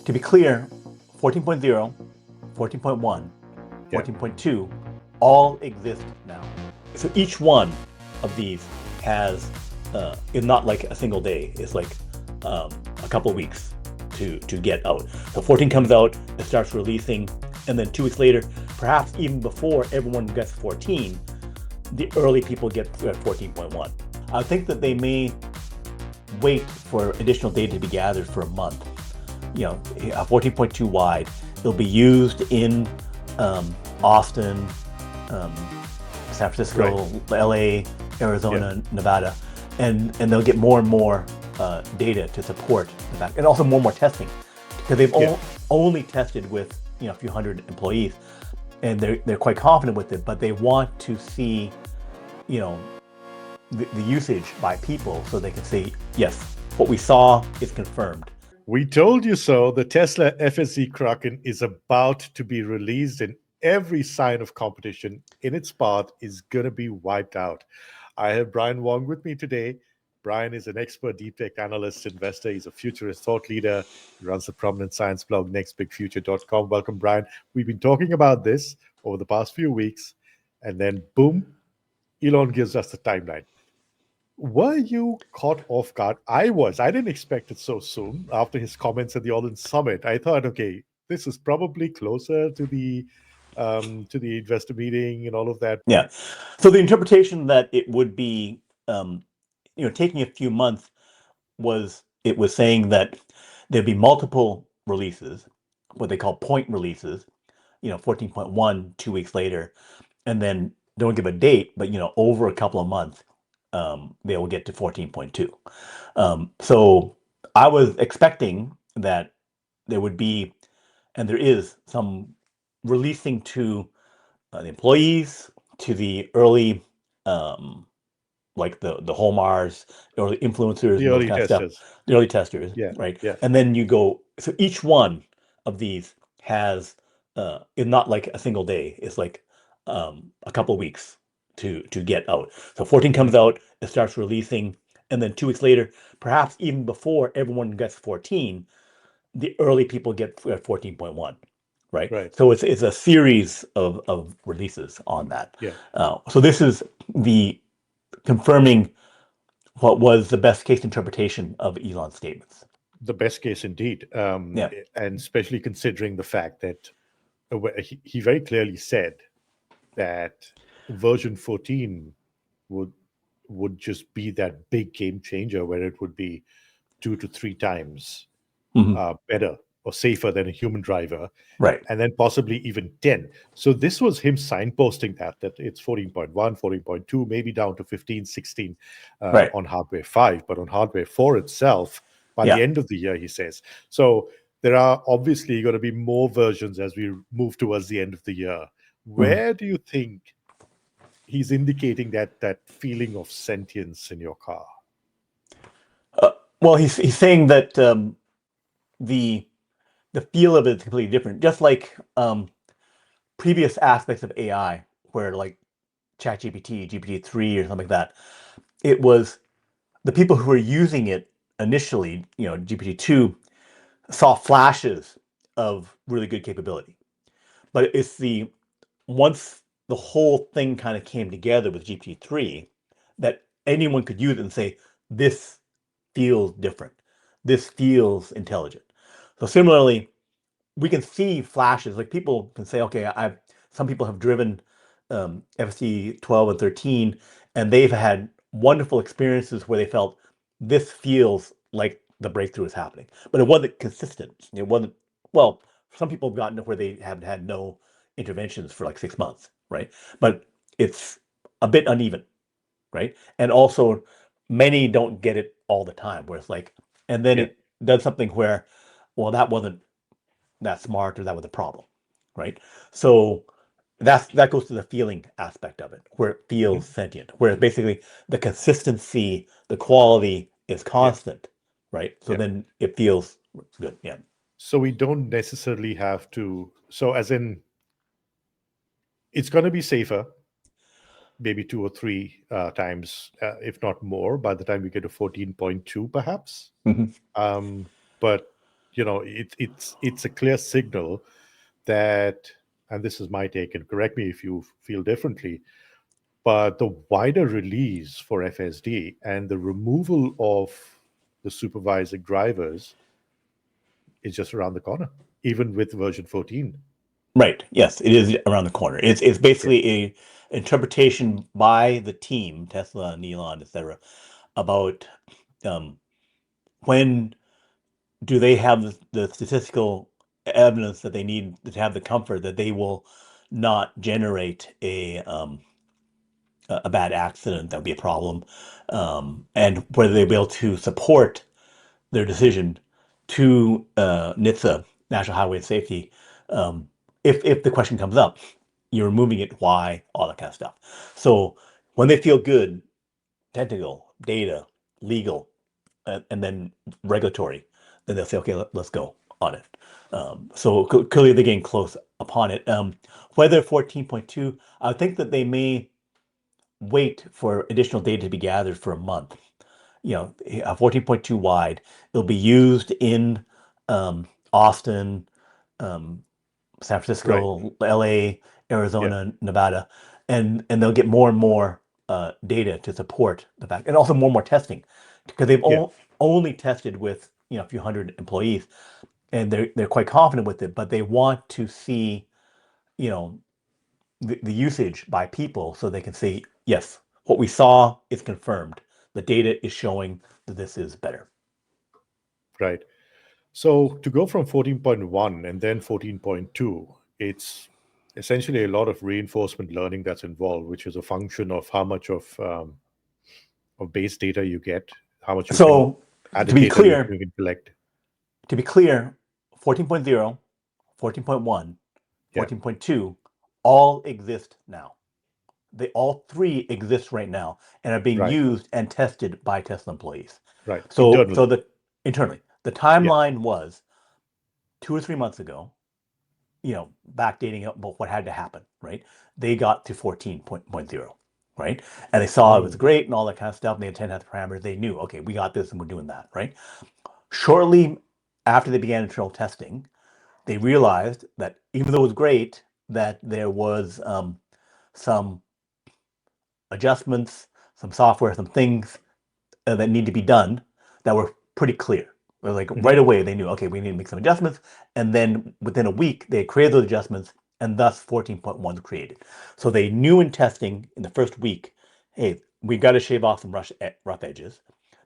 To be clear, 14.0, 14.1, Yeah. 14.2 all exist now. So each one of these has, is not like a single day. It's like a couple of weeks to get out. So 14 comes out, it starts releasing, and then 2 weeks later, perhaps even before everyone gets 14, the early people get 14.1. I think that they may wait for additional data to be gathered for a month. 14.2 wide. It'll be used in Austin, San Francisco, Right. LA, Arizona, Nevada, and they'll get more and more data to support the fact, and also more and more testing, because they've only tested with a few hundred employees, and they're quite confident with it, but they want to see the usage by people so they can say, yes, what we saw is confirmed. We told you so. The Tesla FSD Kraken is about to be released, and every sign of competition in its path is going to be wiped out. I have Brian Wang with me today. Brian is an expert deep tech analyst, investor. He's a futurist thought leader. He runs the prominent science blog nextbigfuture.com. Welcome, Brian. We've been talking about this over the past few weeks, and then boom, Elon gives us the timeline. Were you caught off guard? I was. I didn't expect it so soon after his comments at the All-In Summit. I thought, okay, this is probably closer to the investor meeting and all of that. Yeah. So the interpretation that it would be, taking a few months was saying that there'd be multiple releases, what they call point releases, 14.1, 2 weeks later, and then don't give a date, but over a couple of months, they will get to 14.2. So I was expecting that there would be, and there is, some releasing to the employees, to the early, like the Homars, early influencers, The and those early kind of stuff, testers. the early testers, Yeah, right? yeah. And then you go, so each one of these has, is not like a single day. It's like a couple of weeks to get out. So 14 comes out, it starts releasing, and then 2 weeks later, perhaps even before everyone gets 14, the early people get 14.1. Right. Right. So it's a series of releases on that. Yeah. So this is the confirming what was the best case interpretation of Elon's statements. The best case indeed. Yeah. And especially considering the fact that he very clearly said that version 14 would just be that big game changer where it would be 2 to 3 times better or safer than a human driver, Right. and then possibly even 10. So this was him signposting that it's 14.1, 14.2, maybe down to 15, 16 Right. on hardware 5, but on hardware 4 itself, by the end of the year, he says. So there are obviously going to be more versions as we move towards the end of the year. Where do you think he's indicating that feeling of sentience in your car? Well, he's saying that the feel of it is completely different, just like previous aspects of AI, where like ChatGPT, GPT-3, or something like that. It was the people who were using it initially, GPT-2, saw flashes of really good capability. But it's once the whole thing kind of came together with GPT-3, that anyone could use it and say, this feels different. This feels intelligent. So similarly, we can see flashes. Like people can say, okay, some people have driven FSD 12 and 13, and they've had wonderful experiences where they felt this feels like the breakthrough is happening. But it wasn't consistent. It wasn't, well, some people have gotten to where they have had no interventions for like 6 months, right? But it's a bit uneven, right? And also, many don't get it all the time, where it's like, and then it does something where, well, that wasn't that smart, or that was a problem, right? So that goes to the feeling aspect of it, where it feels sentient, where basically the consistency, the quality is constant, right? So then it feels good. Yeah. So we don't necessarily have to. So as in, it's going to be safer, maybe 2 or 3 times, if not more, by the time we get to 14.2, perhaps. But it's a clear signal that, and this is my take, and correct me if you feel differently, but the wider release for FSD and the removal of the supervising drivers is just around the corner, even with version 14. Right. Yes, it is around the corner. It's basically a interpretation by the team, Tesla and Elon, etc., about when do they have the statistical evidence that they need to have the comfort that they will not generate a bad accident that would be a problem, and whether they'll be able to support their decision to NHTSA, National Highway Safety, if the question comes up, you're removing it, why, all that kind of stuff. So when they feel good, technical, data, legal, and then regulatory, then they'll say, okay, let's go on it. So clearly they're getting close upon it. Whether 14.2, I think that they may wait for additional data to be gathered for a month. 14.2 wide. It'll be used in Austin, San Francisco, LA, Arizona, Nevada, and they'll get more and more data to support the fact, and also more and more testing, because they've only tested with a few hundred employees, and they're quite confident with it, but they want to see the usage by people so they can say, yes, what we saw is confirmed. The data is showing that this is better. Right. So to go from 14.1 and then 14.2, it's essentially a lot of reinforcement learning that's involved, which is a function of how much of base data you get, how much you So can add to be data clear, you can collect. 14.0, 14.1, 14.2 all exist now. They all three exist right now and are being used and tested by Tesla employees. Right. So Internally. Internally, the timeline was 2 or 3 months ago, backdating about what had to happen, right? They got to 14.0, right? And they saw it was great and all that kind of stuff. And they intended to have the parameters. They knew, okay, we got this and we're doing that, right? Shortly after they began internal testing, they realized that even though it was great, that there was some adjustments, some software, some things that need to be done that were pretty clear. Like right away, they knew, okay, we need to make some adjustments. And then within a week, they created those adjustments, and thus 14.1 was created. So they knew in testing in the first week, hey, we've got to shave off some rough edges.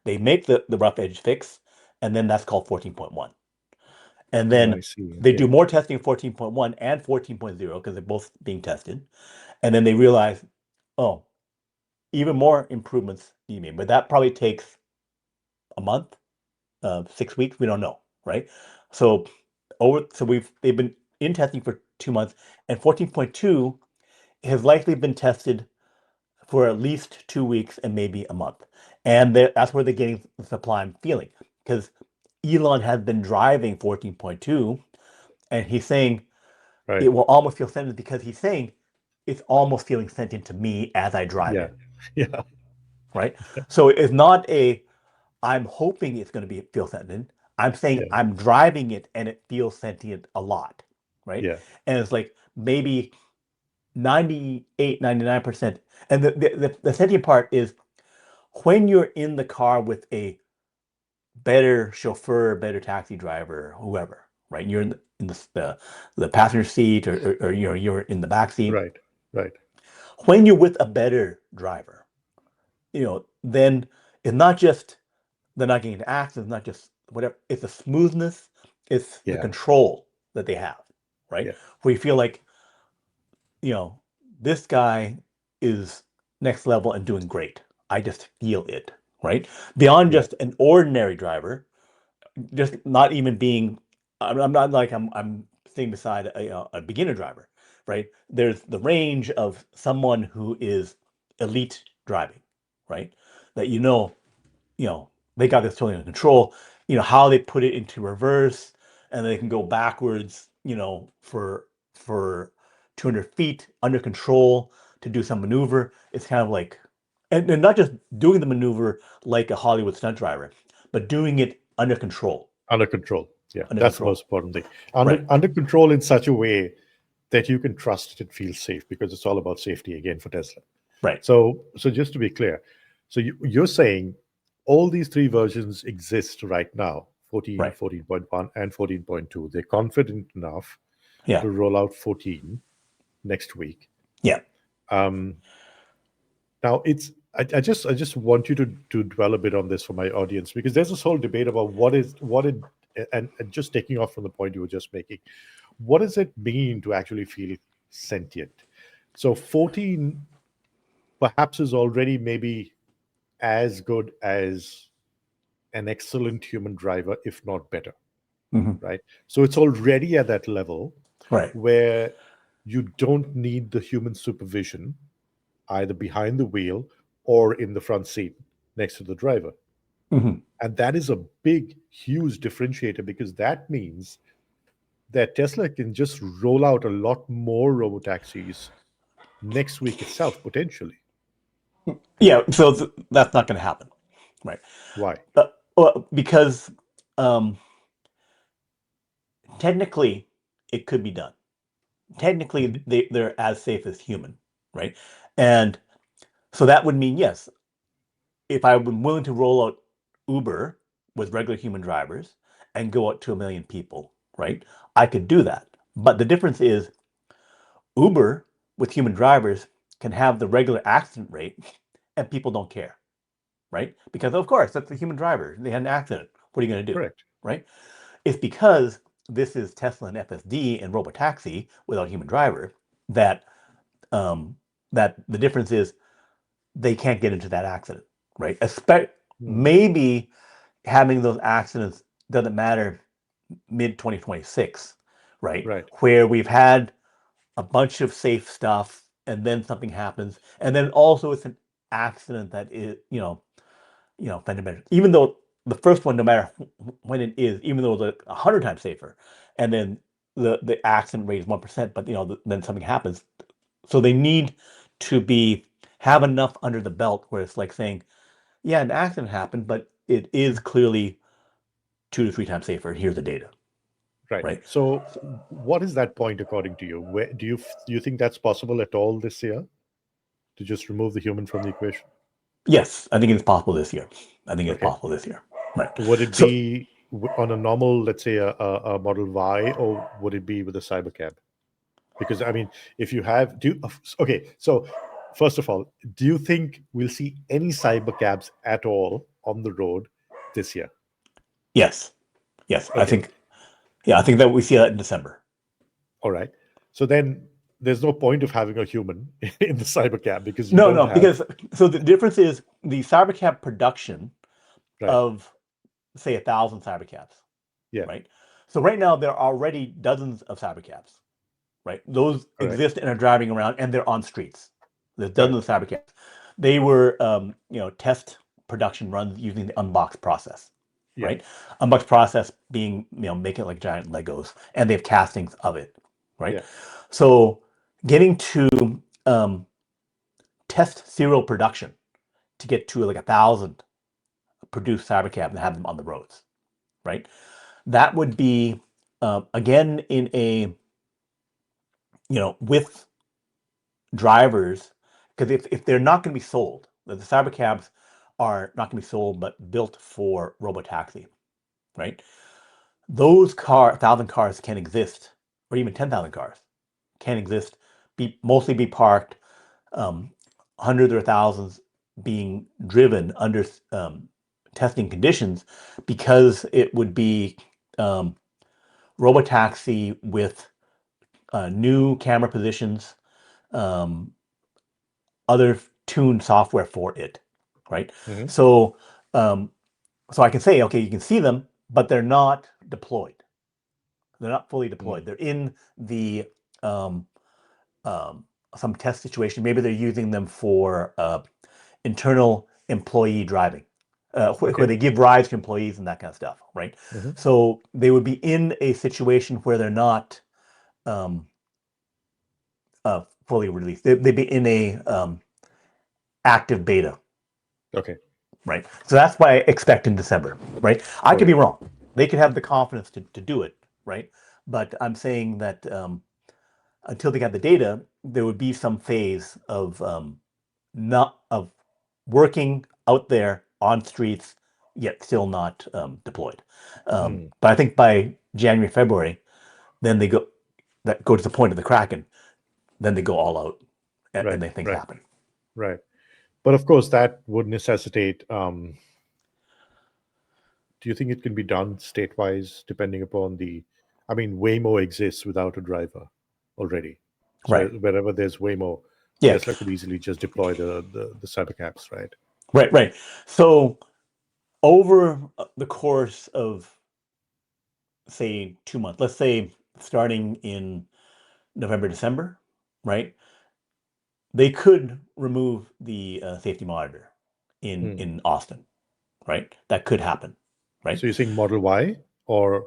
They make the rough edge fix, and then that's called 14.1. And then they do more testing of 14.1 and 14.0 because they're both being tested. And then they realize, oh, even more improvements you made. But that probably takes a month, 6 weeks. We don't know, right? So they've been in testing for 2 months, and 14.2 has likely been tested for at least 2 weeks and maybe a month. And that's where they're getting the supply I'm feeling, because Elon has been driving 14.2, and he's saying it will almost feel sentient, because he's saying it's almost feeling sentient to me as I drive it. Yeah. Right. So it's not I'm hoping it's going to feel sentient. I'm saying I'm driving it and it feels sentient a lot. Right. Yeah. And it's like maybe 98, 99%. And the sentient part is when you're in the car with a better chauffeur, better taxi driver, whoever, right? You're in the passenger seat, or you're in the back seat. Right. When you're with a better driver, then it's not just they're not getting into accidents, not just whatever. It's the smoothness, it's the control that they have, right? Where you feel like, this guy is next level and doing great. I just feel it, right? Beyond just an ordinary driver, just not even being. I'm not like I'm sitting beside a beginner driver, right? There's the range of someone who is elite driving, right? That they got this totally under control. How they put it into reverse, and they can go backwards, for 200 feet under control to do some maneuver. It's kind of like, and not just doing the maneuver like a Hollywood stunt driver, but doing it under control. Under control. Yeah, under that's the control. most important thing. Right. Under control in such a way that you can trust it and feel safe, because it's all about safety again for Tesla. Right. So just to be clear, so you're saying all these three versions exist right now, 14, Right. 14.1, and 14.2. They're confident enough Yeah. to roll out 14 next week. Yeah. Um, Now I just want you to dwell a bit on this for my audience, because there's this whole debate about and just taking off from the point you were just making, what does it mean to actually feel sentient? So 14 perhaps is already maybe as good as an excellent human driver, if not better, Hmm. right? So it's already at that level Right. where you don't need the human supervision either behind the wheel or in the front seat next to the driver. Hmm. And that is a big, huge differentiator, because that means that Tesla can just roll out a lot more robotaxis next week itself, potentially. Yeah. So that's not going to happen. Right. Why? Well, because um, technically it could be done. Technically, Mhm. they're as safe as human, right? And so that would mean, yes, if I were willing to roll out Uber with regular human drivers and go out to 1 million people, right? I could do that. But the difference is Uber with human drivers can have the regular accident rate and people don't care, right? Because of course, that's a human driver. They had an accident. What are you going to do, Correct. right? It's because this is Tesla and FSD and Robotaxi without human driver that um, that the difference is they can't get into that accident, right? Mhm. Maybe having those accidents doesn't matter mid 2026, right? Right. Where we've had a bunch of safe stuff and then something happens, and then also it's an accident that is, fundamental. Even though the first one, no matter when it is, even though it's 100 times safer, and then the accident rate is 1%, but then something happens. So they need to have enough under the belt where it's like saying, yeah, an accident happened, but it is clearly 2 to 3 times safer. Here's the data, Right. right? So what is that point according to you? Where do you think that's possible at all this year, to just remove the human from the equation? Yes, I think it's possible this year. I think it's Okay. possible this year, right? Would it So be on a normal, let's say a Model Y, or would it be with a Cybercab? Because I mean, if you have okay, so first of all, do you think we'll see any Cybercabs at all on the road this year? yes, yes, I Okay, think yeah, I think that we see that in December. all right. So then there's no point of having a human in the Cybercab, because you No, don't no, have. because so the difference is the Cybercab production Right. of say 1,000 Cybercabs, Yeah. right? So right now there are already dozens of Cybercabs, right? Those Correct. exist and are driving around, and they're on streets. There's Right. dozens of Cybercabs. They were, test production runs using the Unboxed process, Yeah. right? Unboxed process being, making it like giant Legos, and they have castings of it, right? Yeah. So getting to test serial production to get to like 1,000 produced Cybercab and have them on the roads, right? That would be again in a with drivers, because if they're not going to be sold, the Cybercabs are not going to be sold but built for Robotaxi, right? Those 1,000 cars can exist, or even 10,000 cars can exist, mostly be parked, um, hundreds or thousands being driven under testing conditions, because it would be um, Robotaxi with new camera positions, um, other tuned software for it, right? Hmm. So, um, so I can say, okay, you can see them, but they're not deployed. They're not fully deployed. They're in the um, um, some test situation. Maybe they're using them for internal employee driving, where Okay. they give rides to employees and that kind of stuff, right? Hmm. So they would be in a situation where they're not um, fully released. They'd be in a active beta, Okay. right? So that's why I expect in December, right? I All could be right. wrong. they could have the confidence to do it, right? But I'm saying that until they got the data, there would be some phase of not of working out there on streets, yet still not deployed. But I think by January, February, then they go to the point of the Kraken, then they go all out, and then things happen. Right. But of course, that would necessitate. Do you think it can be done state-wise, depending upon the? I mean, Waymo exists without a driver already. So Right. wherever there's Waymo, Yeah. Tesla could easily just deploy the Cybercabs, right? Right. So over the course of, say, 2 months, let's say starting in November, December, right? They could remove the safety monitor in Austin, right? That could happen, right? So you're saying Model Y or?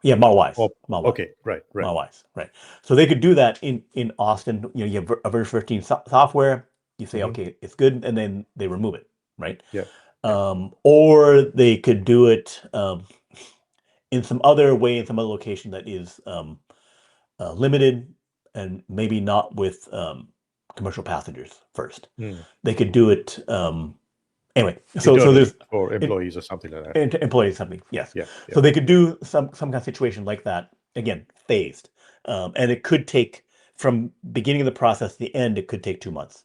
Yeah, Model Ys. Model Y. Okay, right. Model Ys, right. So they could do that in Austin. You have a version 15 software. You say, okay, it's good, and then they remove it, right? Yeah. Or they could do it in some other way, in some other location that is limited, and maybe not with commercial passengers first. They could do it anyway. So there's for employees or something like that. Employees something, yes. Yeah. So they could do some kind of situation like that, again, phased, and it could take from beginning of the process to the end. It could take 2 months,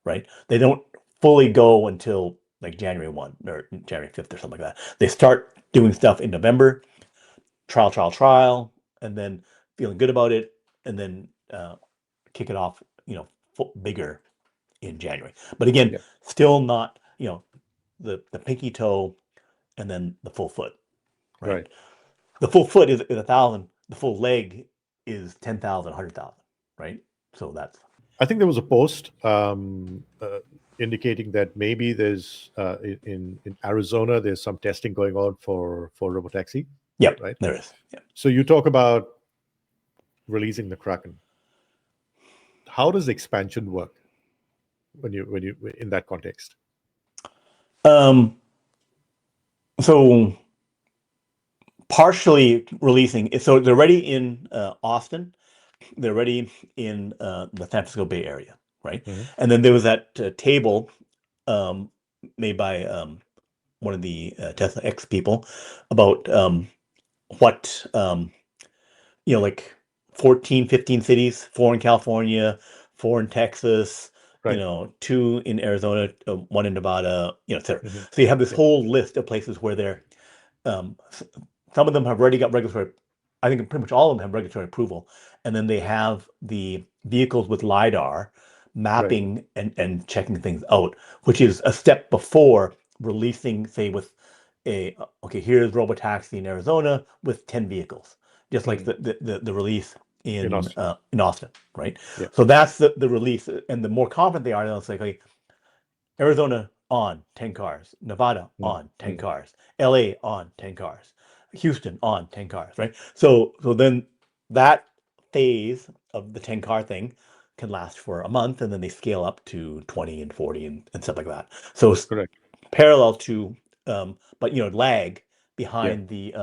right? They don't fully go until like January 1 or January 5th or something like that. They start doing stuff in November, trial, and then feeling good about it, and then kick it off, bigger in January. But again, still not, the pinky toe and then the full foot, right? The full foot is 1,000. The full leg is 10,000, 100,000, right? So that's. I think there was a post indicating that maybe there's in Arizona there's some testing going on for Robotaxi. Yep, right. There is. Yep. So you talk about releasing the Kraken. How does expansion work when you in that context? So partially releasing. So they're ready in Austin. They're ready in the San Francisco Bay Area, right? And then there was that table made by one of the Tesla X people about what like 14, 15 cities, 4 in California, 4 in Texas, 2 in Arizona, 1 in Nevada, etc. So you have this whole list of places where they're some of them have already got regulatory. I think pretty much all of them have regulatory approval, and then they have the vehicles with LiDAR mapping and checking things out, which is a step before releasing, say, with here's Robotaxi in Arizona with 10 vehicles, just like the release in Austin, right? Yeah. So that's the release, and the more confident they are, it's like Arizona on 10 cars, Nevada on 10 cars, LA on 10 cars, Houston on 10 cars, right? So then that phase of the 10 car thing can last for a month, and then they scale up to 20 and 40 and stuff like that. So it's parallel to, but lag behind the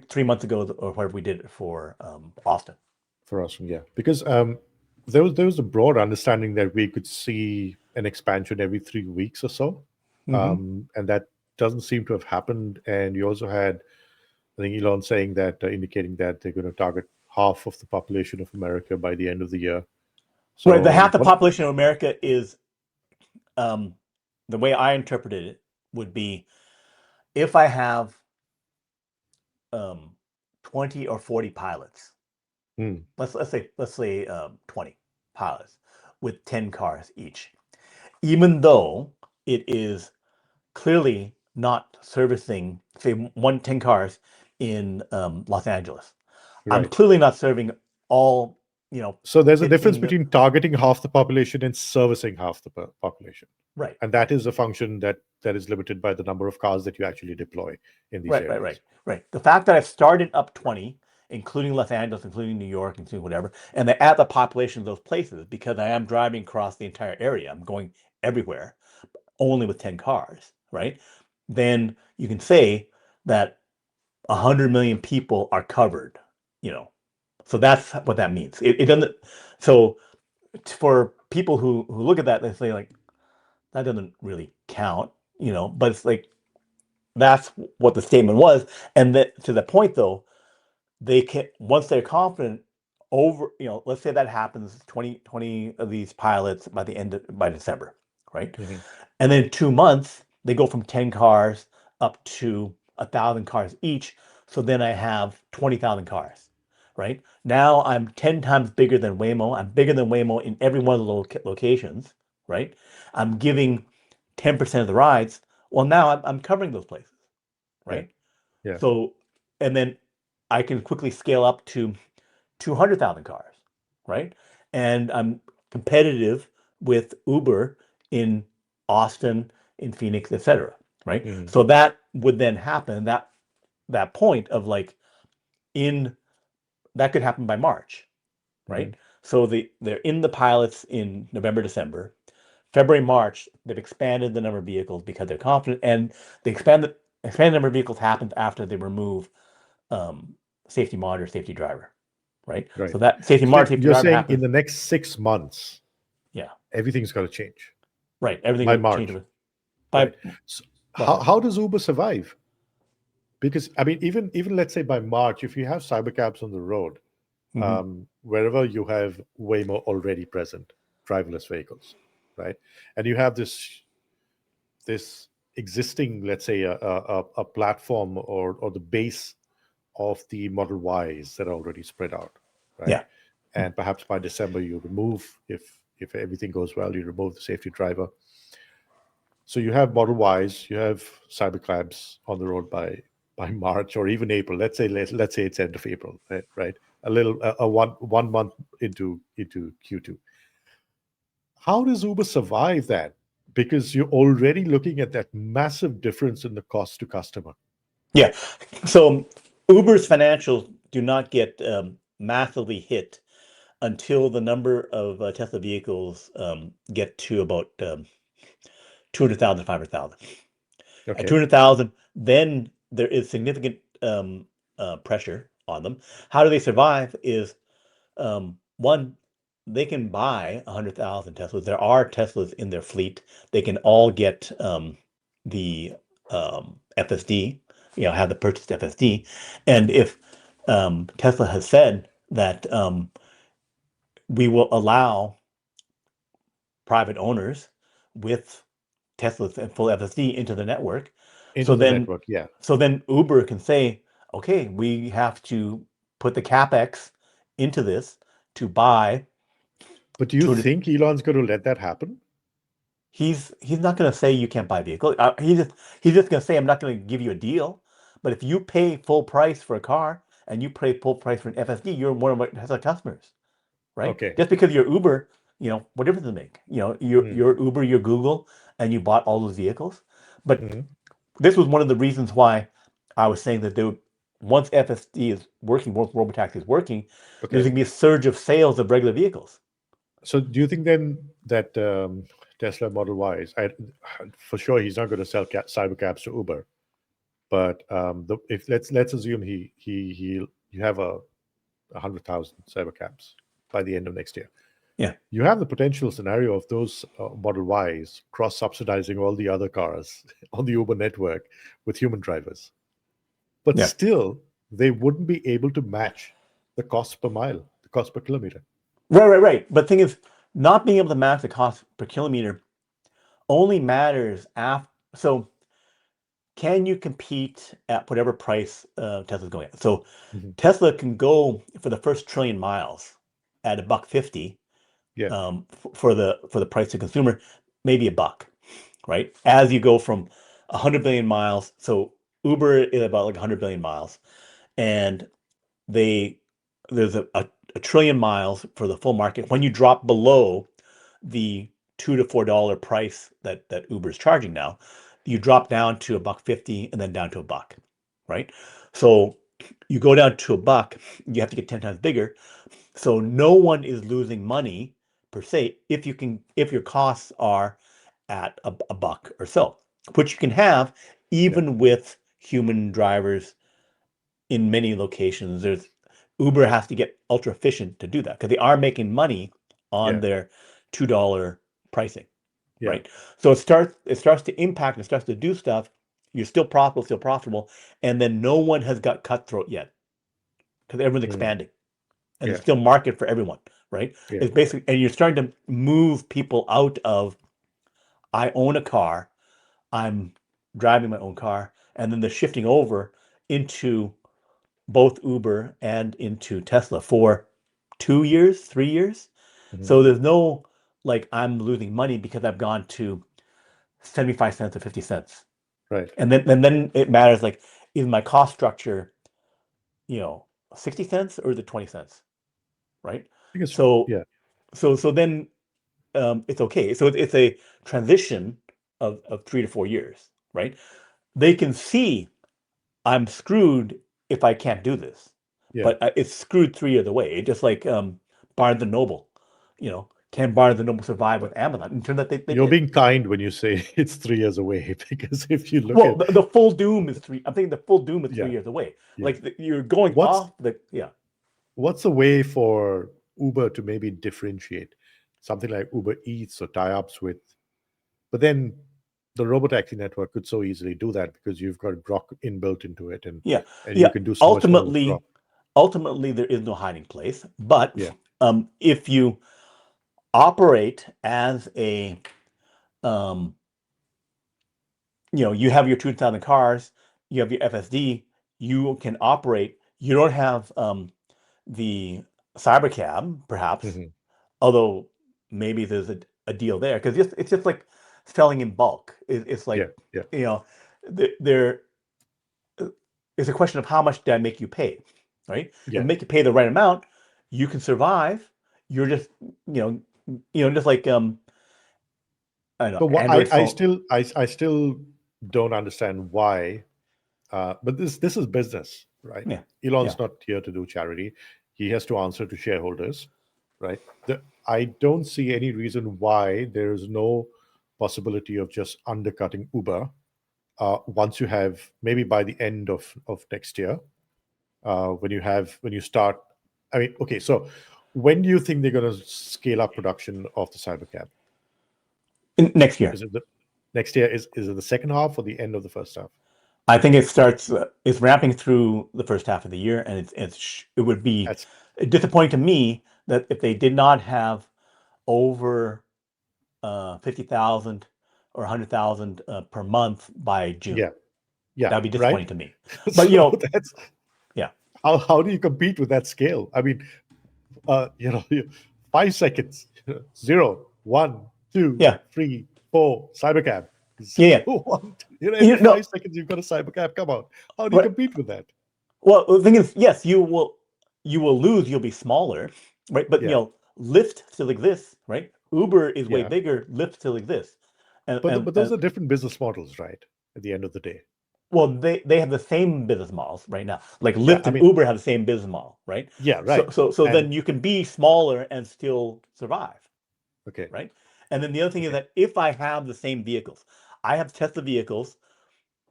3 months ago or whatever we did for Austin. For Austin, yeah, because there was a broad understanding that we could see an expansion every 3 weeks or so, and that doesn't seem to have happened. And you also had, I think, Elon saying that, indicating that they're going to target half of the population of America by the end of the year. So right, the half the population of America is, the way I interpreted it would be, if I have 20 or 40 pilots, let's say 20 pilots with 10 cars each, even though it is clearly not servicing, say, 10 cars in Los Angeles. I'm clearly not serving all, So there's a difference between targeting half the population and servicing half the population. Right. And that is a function that is limited by the number of cars that you actually deploy in these areas. Right. The fact that I've started up 20, including Los Angeles, including New York, including whatever, and they add the population of those places, because I am driving across the entire area, I'm going everywhere, only with 10 cars, right? Then you can say that 100 million people are covered, you know. So that's what that means. It doesn't. So for people who look at that, they say like that doesn't really count, you know. But it's like that's what the statement was, and that to the point though, they can once they're confident over, you know, let's say that happens 20 of these pilots by December, right? Hmm. And then 2 months, they go from 10 cars up to 1,000 cars each. So then I have 20,000 cars, right? Now I'm 10 times bigger than Waymo. I'm bigger than Waymo in every one of the locations, right? I'm giving 10% of the rides. Well, now I'm covering those places, Yeah. right? Yeah. So, and then I can quickly scale up to 200,000 cars, right? And I'm competitive with Uber in Austin, in Phoenix, etc. Right? Hmm. So that would then happen. That point of like in that could happen by March, Hmm. right? So they're in the pilots in November, December. February, March, they've expanded the number of vehicles because they're confident, and the expanded number of vehicles happens after they remove um, safety monitor, safety driver, right? Right. So that safety So monitor, safety you're driver saying in happens. the next 6 months, Yeah, everything's got to change right. Everything by will change March, by right? So well, sorry. how does Uber survive? Because I mean, even let's say by March, if you have cybercabs on the road, Hmm. wherever you have Waymo already present, driverless vehicles, right? And you have this existing, let's say, a platform or the base of the Model Ys that are already spread out, right? Yeah, And perhaps by December you remove, if everything goes well, you remove the safety driver. So you have Model Ys, you have Cybercabs on the road by March or even April. Let's say it's end of April, right? Right? A little a one month into Q2. How does Uber survive that? Because you're already looking at that massive difference in the cost to customer. yeah. So Uber's financials do not get massively hit until the number of Tesla vehicles get to about 200,000, At Okay. 200,000, then there is significant pressure on them. How do they survive? Is one, they can buy 100,000 Teslas. There are Teslas in their fleet. They can all get the FSD, you know, have the purchased FSD. And if Tesla has said that we will allow private owners with Teslas and full FSD into the network, so Into the then network, yeah. so then Uber can say, okay, we have to put the capex into this to buy But do you 200. think Elon's going to let that happen? He's not going to say you can't buy a vehicle. He's just going to say I'm not going to give you a deal. But if you pay full price for a car and you pay full price for an FSD, you're one of my Tesla customers, right? Okay. Just because you're Uber, you know, what difference does it make? You know, you're Mm. you're Uber, you're Google, and you bought all those vehicles. But Hmm. this was one of the reasons why I was saying that once FSD is working, once Robotaxi is working, there's Okay. going to be a surge of sales of regular vehicles. So do you think then that Tesla Model Ys, for sure, he's not going to sell cybercabs to Uber, but if let's assume he you have 100,000 cybercabs by the end of next year, Yeah, you have the potential scenario of those Model Ys cross subsidizing all the other cars on the Uber network with human drivers, but yeah. still they wouldn't be able to match the cost per mile, the cost per kilometer. Right. But the thing is, not being able to match the cost per kilometer only matters after. So, can you compete at whatever price Tesla's going at? So, Mhm. Tesla can go for the first trillion miles at a buck 50 Yeah. for the price to consumer, maybe a buck, right? As you go from 100 billion miles, so Uber is about like 100 billion miles, and they there's a trillion miles for the full market. When you drop below the $2 to $4 price that Uber is charging now, you drop down to a buck 50 and then down to a buck, right? So you go down to a buck, you have to get 10 times bigger. So no one is losing money per se if your costs are at a buck or so, which you can have Yeah. even with human drivers in many locations, there's Uber has to get ultra efficient to do that because they are making money on Yeah. their $2 pricing, Yeah. right? So it starts to impact, it starts to do stuff. You're still profitable, and then no one has got cutthroat yet because everyone's Mm. expanding, and Yeah. there's still market for everyone, right? Yeah. It's basically, and you're starting to move people out of I own a car, I'm driving my own car, and then they're shifting over into both Uber and into Tesla for 2 years, 3 years. Mhm. So there's no like I'm losing money because I've gone to 75 cents or 50 cents. Right. And then it matters like is my cost structure, 60 cents or is it 20 cents, right? I guess. So Yeah. so then it's okay. So it's a transition of 3 to 4 years, right? They can see I'm screwed if I can't do this. Yeah. But it's screwed 3 years away. Just like Barnes and Noble, can Barnes and Noble survive But with Amazon? And it turns out they you're did. being kind when you say it's 3 years away, because if you look Well, at, the full doom is three. I'm thinking the full doom is three yeah, years away. yeah, Like you're going what's off the yeah. what's a way for Uber to maybe differentiate something like Uber Eats or tie-ups with, but then the Robotaxi network could so easily do that because you've got Grok inbuilt into it, and Yeah, you yeah. can do so much more with Grok. Ultimately, there is no hiding place. But Yeah. if you operate as a um, you have your 2,000 cars, you have your FSD, you can operate. You don't have the Cybercab, perhaps, Hmm. although maybe there's a deal there because it's just like selling in bulk. It's Yeah. like, Yeah. you know, there it's a question of how much did I make you pay, right? If I Yeah. make you pay the right amount, you can survive. You're just, just like I don't know, But what Android I phone. still I still don't understand why. But this is business, right? Yeah, yeah. Elon's not here to do charity. He has to answer to shareholders, right? I don't see any reason why there is no possibility of just undercutting Uber once you have, maybe by the end of next year, when you start. I mean, okay, so when do you think they're going to scale up production of the Cybercab? Next year. Is it the next year? Is it the second half or the end of the first half? I think it starts. It's ramping through the first half of the year, and it would be That's disappointing to me that if they did not have over 50,000 or 100,000 per month by June. yeah, yeah, That'd be right. disappointing to me. But So that's yeah, how do you compete with that scale? I mean, you 5 seconds, 0, 1, 2, yeah, 3, 4, Cybercab, yeah, 0, yeah. 1, 2, every No, 5 seconds you've got a Cybercab come out. How do you right. compete with that? Well, the thing is, yes, you will lose. You'll be smaller, right? But Yeah, Lyft still exists, right? Uber is way yeah, bigger. Lyft still exists, and and but those and are different business models, right? At the end of the day, well, they have the same business models right now. Like yeah. Lyft I and mean, Uber have the same business model, right? yeah, So right. so so And then you can be smaller and still survive, okay, right? And then the other thing is okay, that if I have the same vehicles, I have Tesla vehicles,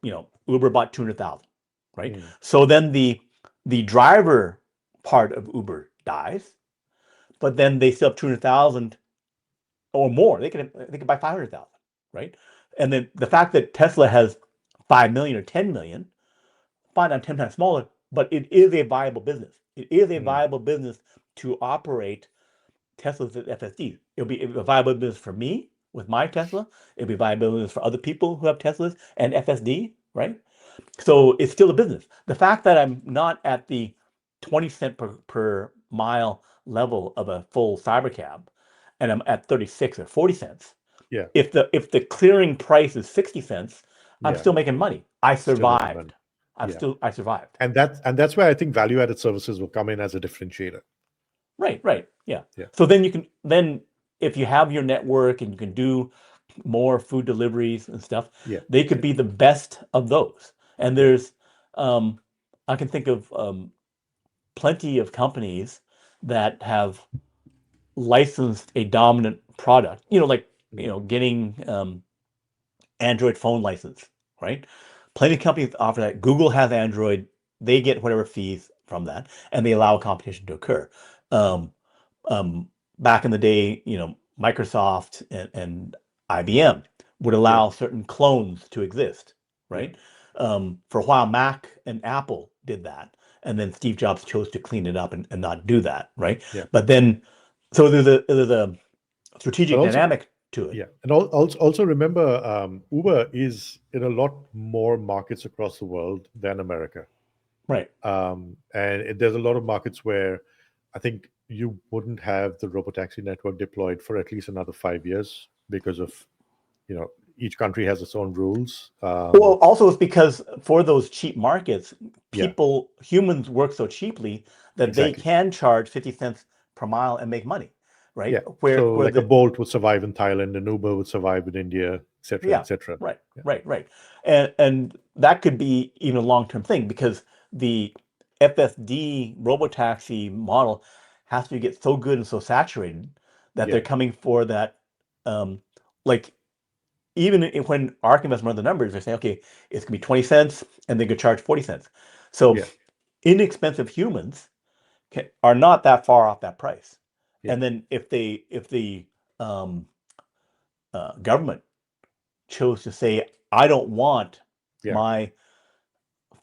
Uber bought 200,000, right? mm, So then the driver part of Uber dies, but then they still have 200,000 or more. They could buy 500,000, right? And then the fact that Tesla has 5 million or 10 million, fine, I'm 10 times smaller, but it is a viable business. It is a mm, viable business to operate Tesla's at FSD. It'll be a viable business for me with my Tesla. It'll be a viable business for other people who have Teslas and FSD, right? So it's still a business. The fact that I'm not at the 20 cent per mile level of a full Cybercab and I'm at 36 or 40 cents, yeah, if the clearing price is 60 cents, I'm yeah, still making money. I still making money. survived. Yeah, I survived. and that's where I think value-added services will come in as a differentiator. Right, right. Yeah. Yeah, So then if you have your network and you can do more food deliveries and stuff, yeah, they could yeah, be the best of those. And yeah. um, I can think of plenty of companies that have licensed a dominant product, like, Mm, getting Android phone license, right? Plenty of companies offer that. Google has Android they get whatever fees from that, and they allow competition to occur. Um, Back in the day, Microsoft and IBM would allow certain clones to exist, right? For a while, Mac and Apple did that, and then Steve Jobs chose to clean it up and not do that, right? Yeah. But then, so there's a strategic But also, dynamic to it. yeah, and also remember, Uber is in a lot more markets across the world than America. Right. And there's a lot of markets where I think you wouldn't have the Robotaxi network deployed for at least another 5 years because of, each country has its own rules. Well, also it's because for those cheap markets, Yeah, humans work so cheaply that they exactly. can charge 50 cents per mile and make money, right? Yeah. Where So where like a the Bolt would survive in Thailand, an Uber would survive in India, etc., Yeah, etc. right, Yeah. right. And that could be even a long-term thing because the FSD robotaxi model has to get so good and so saturated that they're Yeah. coming for that, like even when ARK investors run the numbers, they're saying, okay, it's gonna be 20 cents and they could charge 40 cents. So Yeah. inexpensive humans are not that far off that price. Yeah. And then if the um, government chose to say, I don't want Yeah. my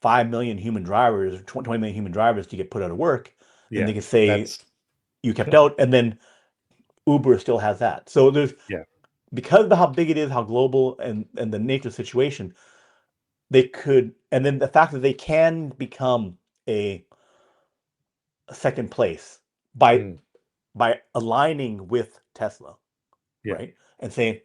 5 million human drivers, 20 million human drivers to get put out of work, then Yeah. they can say That's you kept out, and then Uber still has that. So there's, yeah. because of how big it is, how global and the nature of the situation, they could, and then the fact that they can become a second place by Mm, aligning with Tesla, yeah. right? And saying,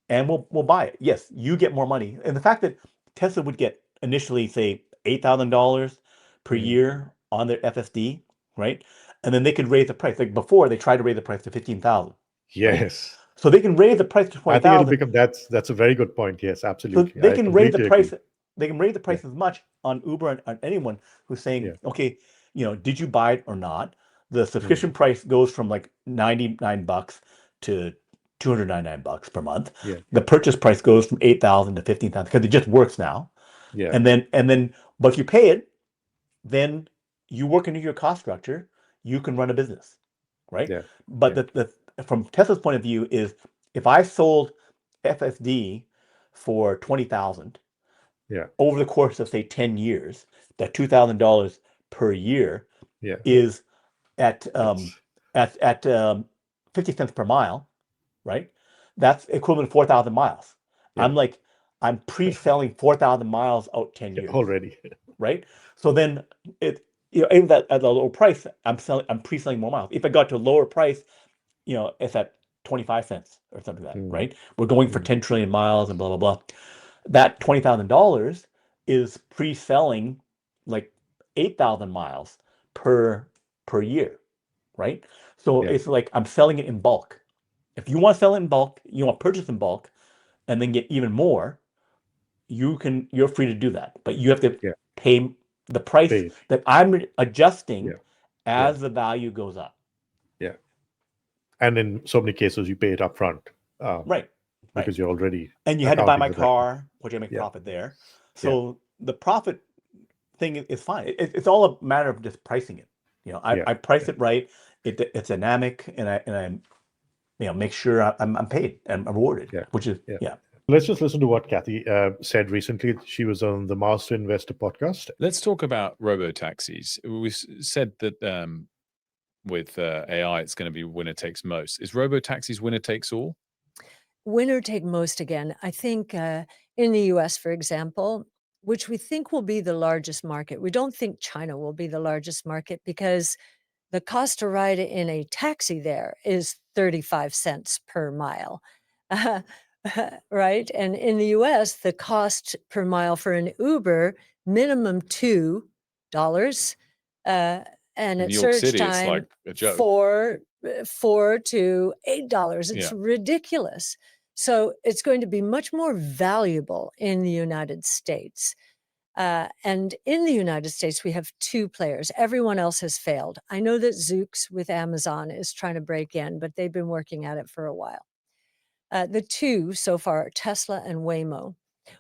and we'll buy it. Yes, you get more money. And the fact that Tesla would get initially, say, $8,000 per Mm, year on their FSD, right? And then they could raise the price. Like before, they tried to raise the price to 15,000, right? yes. So they can raise the price to I think it'll 20,000. become that's a very good point. Yes, So absolutely. they I can raise the completely price. agree. They can raise the Yeah. price as much on Uber and on anyone who's saying, Yeah. okay, did you buy it or not? The Mm, subscription price goes from like $99 to $299 per month. yeah. The purchase price goes from 8,000 to 15,000 because it just works now. Yeah. And then, but if you pay it, then you work into your cost structure. You can run a business, right? Yeah. But Yeah. from Tesla's point of view is if I sold FSD for 20,000 Yeah. over the course of say 10 years, that $2,000 per year Yeah. is at That's 50 cents per mile, right? That's equivalent to 4,000 miles. yeah. I'm pre-selling 4,000 miles out 10 Yeah. years, Already. right? So then even at a lower price, I'm pre-selling more miles. If I got to a lower price, it's at 25 cents or something like that, Mm, right? We're going for mm, 10 trillion miles and blah blah blah. That $20,000 is pre-selling like 8,000 miles per year, right? So yeah. it's like I'm selling it in bulk. If you want to sell it in bulk, you want to purchase in bulk and then get even more, you're free to do that. But you have to Yeah. pay the price Paid. that I'm adjusting Yeah. Yeah. as the value goes up. Yeah. And in so many cases, you pay it upfront Right. Right. because you're already And you had to buy accounting my for that. car, which I make Yeah. profit there. Yeah. So the profit thing is fine. It's all a matter of just pricing it. Yeah. I price Yeah. it right. It's dynamic, and I make sure I'm paid and I'm rewarded, Yeah. which is Yeah. yeah. Let's just listen to what Kathy said recently. She was on the Master Investor podcast. Let's talk about robotaxis. We said that with AI, it's going to be winner takes most. Is robotaxis winner takes all? Winner take most again. I think in the US, for example, which we think will be the largest market, we don't think China will be the largest market because the cost to ride in a taxi there is 35 cents per mile. Right? And in the US, the cost per mile for an Uber, minimum $2. And In at New York surge City, it's time, like a joke. $4 to $8. It's Yeah. ridiculous. So it's going to be much more valuable in the United States. And in the United States, we have two players. Everyone else has failed. I know that Zoox with Amazon is trying to break in, but they've been working at it for a while. The two so far are Tesla and Waymo.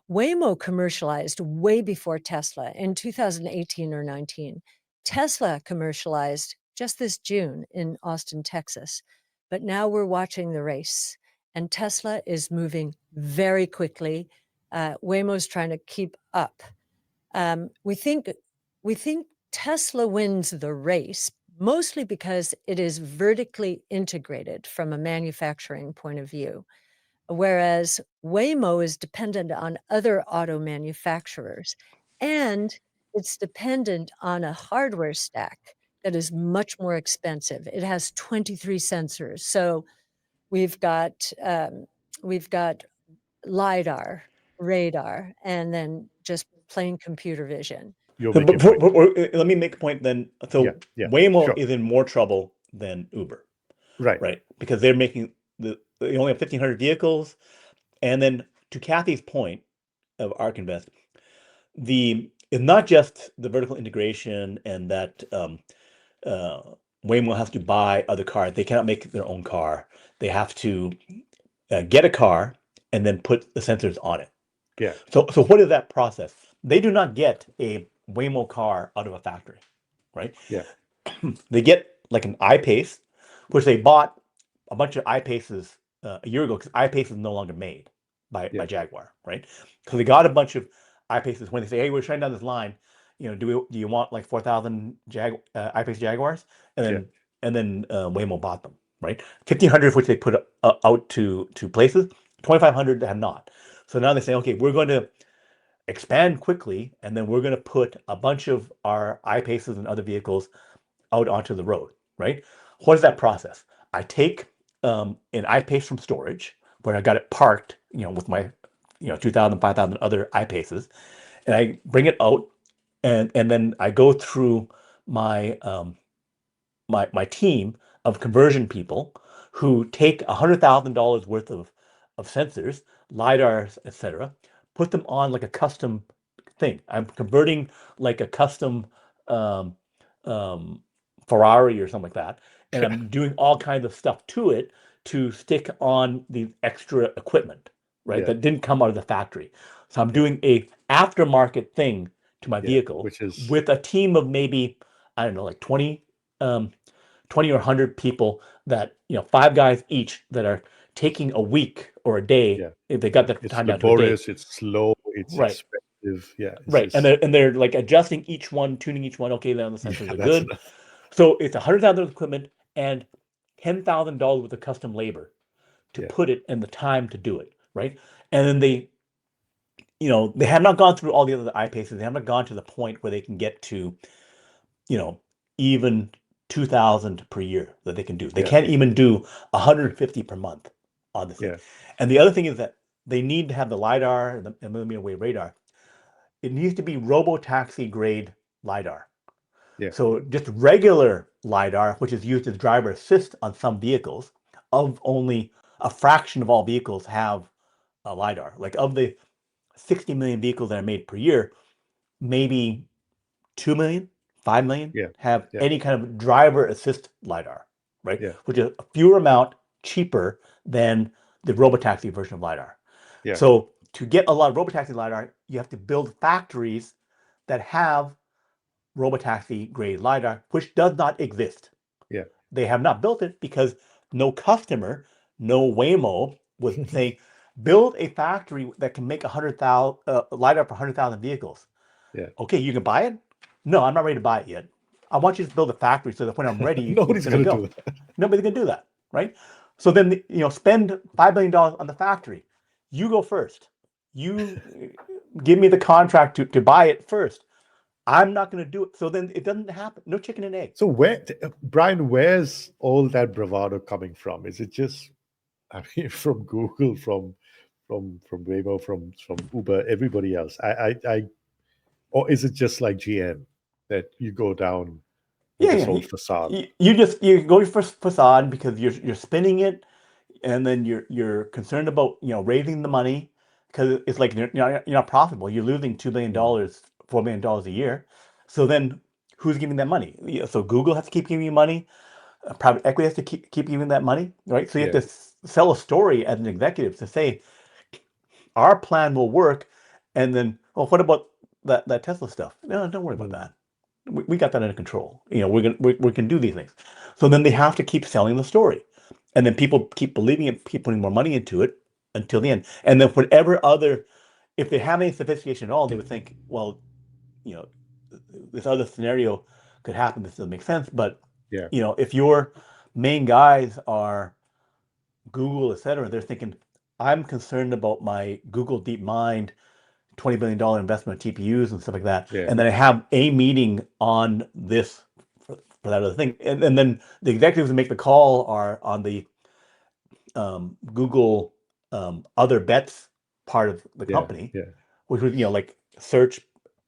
Waymo commercialized way before Tesla in 2018 or 19. Tesla commercialized just this June in Austin, Texas. But now we're watching the race, and Tesla is moving very quickly. Waymo's trying to keep up. We think Tesla wins the race, mostly because it is vertically integrated from a manufacturing point of view, whereas Waymo is dependent on other auto manufacturers, and it's dependent on a hardware stack that is much more expensive. It has 23 sensors. So we've got LiDAR, radar, and then just plain computer vision. You'll make your point. Let me make a point then. So Yeah, Waymo sure. is in more trouble than Uber, Right. right? Because they're making they only have 1,500 vehicles, and then to Kathy's point of ARK Invest, it's not just the vertical integration and that Waymo has to buy other cars. They cannot make their own car. They have to get a car and then put the sensors on it. Yeah. So what is that process? They do not get a Waymo car out of a factory, right? Yeah. They get like an I-Pace, which they bought a bunch of I-Paces a year ago because I-Pace is no longer made by Jaguar, right? So they got a bunch of I-Paces when they say, hey, we're shutting down this line. Do you want like 4,000 I-Pace Jaguars? And then Waymo bought them, right? 1,500 of which they put out to places, 2,500 have not. So now they say, okay, we're going to expand quickly, and then we're going to put a bunch of our I-Paces and other vehicles out onto the road, right? What is that process? I take an I-Pace from storage where I got it parked, with my 2,000, 5,000 other I-Paces, and I bring it out, and then I go through my my team of conversion people who take $100,000 worth of sensors, lidars, etc., put them on like a custom thing. I'm converting like a custom um, Ferrari or something like that, and I'm doing all kinds of stuff to it to stick on the extra equipment, right? That didn't come out of the factory. So I'm doing a aftermarket thing to my vehicle, which is with a team of maybe, I don't know, like 20 or 100 people that, 5 guys each that are taking a week or a day if they got the time down to a day. It's laborious, it's slow, it's Right. expensive. Yeah. Right. And they're like adjusting each one, tuning each one. Okay, then the sensors are good. Enough. So it's $100,000 equipment and $10,000 worth of custom labor to put it and the time to do it. Right. And then they have not gone through all the other I-Paces. They haven't gone to the point where they can get to, even 2,000 per year that they can do. They can't even do 150 per month on this thing. And the other thing is that they need to have the LiDAR and the millimeter wave radar. It needs to be Robotaxi grade LiDAR. So just regular LiDAR, which is used as driver assist on some vehicles, of only a fraction of all vehicles have a LiDAR. Like of the 60 million vehicles that are made per year, maybe 2 million, 5 million have any kind of driver assist LiDAR, right? Which is a fewer amount cheaper than the Robotaxi version of LiDAR. So to get a lot of Robotaxi LiDAR, you have to build factories that have Robotaxi grade LiDAR, which does not exist. They have not built it because no customer, no Waymo was saying, build a factory that can make 100,000 LiDAR for 100,000 vehicles. Okay, you can buy it? No, I'm not ready to buy it yet. I want you to build a factory so that when I'm ready, nobody's going to do that. Nobody's going to do that, right? So then, spend $5 billion on the factory. You go first. You give me the contract to buy it first. I'm not going to do it. So then it doesn't happen. No chicken and egg. So Brian, where's all that bravado coming from? Is it just, from Google, from Waymo, from Uber, everybody else? Or is it just like GM that you go down with this whole facade? You go for facade because you're spinning it, and then you're concerned about raising the money because it's like you're not profitable. You're losing $2 billion, $4 billion a year. So then who's giving that money? So Google has to keep giving you money. Private equity has to keep giving that money, right? So you have to sell a story as an executive to say our plan will work And then, oh, what about that Tesla stuff? No, don't worry about that. We got that under control. We can do these things. So then they have to keep selling the story, and then people keep believing it, keep putting more money into it until the end. And then whatever other, if they have any sophistication at all, they would think, well, this other scenario could happen. This doesn't make sense. But Yeah. if your main guys are Google, etc., they're thinking, I'm concerned about my Google DeepMind $20 billion investment in TPUs and stuff like that. Yeah. And then I have a meeting on this for that other thing. And then the executives who make the call are on the Google other bets part of the company, Yeah. which would, like search